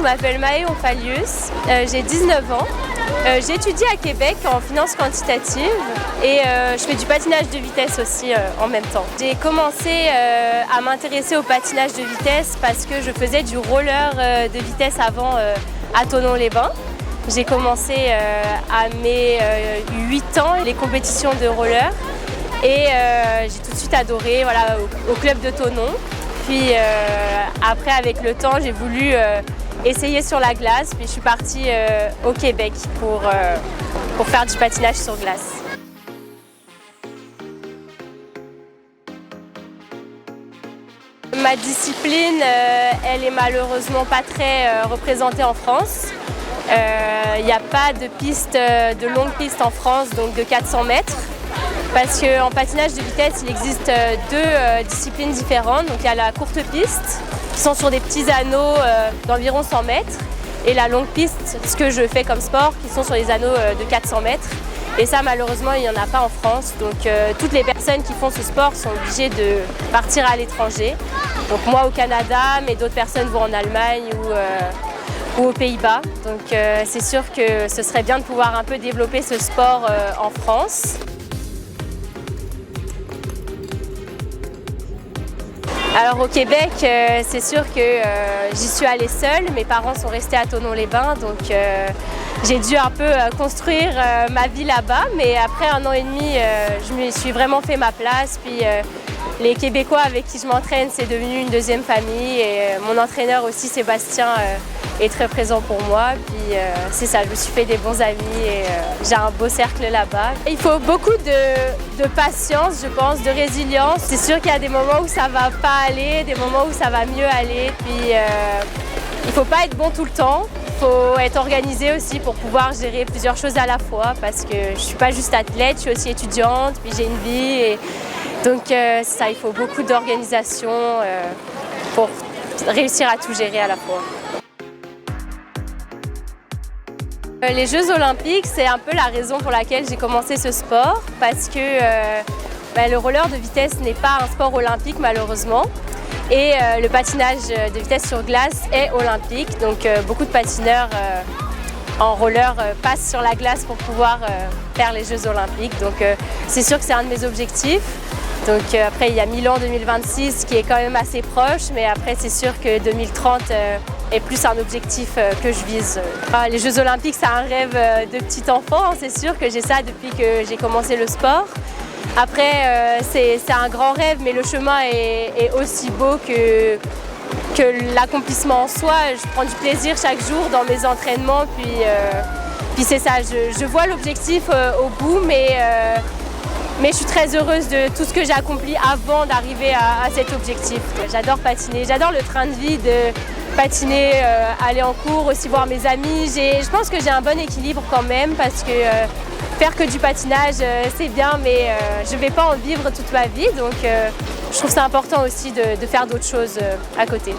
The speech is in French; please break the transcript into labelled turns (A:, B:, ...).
A: m'appelle Maë Onfalius, j'ai 19 ans. J'étudie à Québec en finance quantitative et je fais du patinage de vitesse aussi en même temps. J'ai commencé à m'intéresser au patinage de vitesse parce que je faisais du roller de vitesse avant à Thonon-les-Bains. J'ai commencé à mes 8 ans les compétitions de roller et j'ai tout de suite adoré, voilà, au club de Thonon. Puis après, avec le temps, j'ai voulu essayer sur la glace, puis je suis partie au Québec pour faire du patinage sur glace. Ma discipline, elle est malheureusement pas très représentée en France. Il n'y a pas de piste, de longue piste en France, donc de 400 mètres. Parce qu'en patinage de vitesse, il existe deux disciplines différentes. Donc il y a la courte piste, qui sont sur des petits anneaux d'environ 100 mètres. Et la longue piste, ce que je fais comme sport, qui sont sur des anneaux de 400 mètres. Et ça, malheureusement, il n'y en a pas en France. Donc toutes les personnes qui font ce sport sont obligées de partir à l'étranger. Donc moi au Canada, mais d'autres personnes vont en Allemagne ou aux Pays-Bas. Donc c'est sûr que ce serait bien de pouvoir un peu développer ce sport en France. Alors au Québec, c'est sûr que j'y suis allée seule, mes parents sont restés à Thonon-les-Bains, donc j'ai dû un peu construire ma vie là-bas, mais après 1 an et demi, je me suis vraiment fait ma place, puis les Québécois avec qui je m'entraîne, c'est devenu une deuxième famille, et mon entraîneur aussi, Sébastien, est très présent pour moi, puis c'est ça, je me suis fait des bons amis et j'ai un beau cercle là-bas. Il faut beaucoup de patience, je pense, de résilience. C'est sûr qu'il y a des moments où ça va pas aller, des moments où ça va mieux aller, puis il faut pas être bon tout le temps. Il faut être organisé aussi pour pouvoir gérer plusieurs choses à la fois parce que je suis pas juste athlète, je suis aussi étudiante, puis j'ai une vie. Et donc ça, il faut beaucoup d'organisation pour réussir à tout gérer à la fois. Les Jeux Olympiques, c'est un peu la raison pour laquelle j'ai commencé ce sport parce que le roller de vitesse n'est pas un sport olympique malheureusement et le patinage de vitesse sur glace est olympique, donc beaucoup de patineurs en roller passent sur la glace pour pouvoir faire les Jeux Olympiques, donc c'est sûr que c'est un de mes objectifs. Donc après il y a Milan 2026 qui est quand même assez proche, mais après c'est sûr que 2030 est plus un objectif que je vise. Les Jeux Olympiques, c'est un rêve de petit enfant, c'est sûr que j'ai ça depuis que j'ai commencé le sport. Après c'est un grand rêve, mais le chemin est aussi beau que l'accomplissement en soi. Je prends du plaisir chaque jour dans mes entraînements, puis c'est ça, je vois l'objectif au bout, mais je suis très heureuse de tout ce que j'ai accompli avant d'arriver à cet objectif. J'adore patiner, j'adore le train de vie de patiner, aller en cours, aussi voir mes amis. Je pense que j'ai un bon équilibre quand même parce que faire que du patinage, c'est bien, mais je ne vais pas en vivre toute ma vie. Donc je trouve ça important aussi de faire d'autres choses à côté.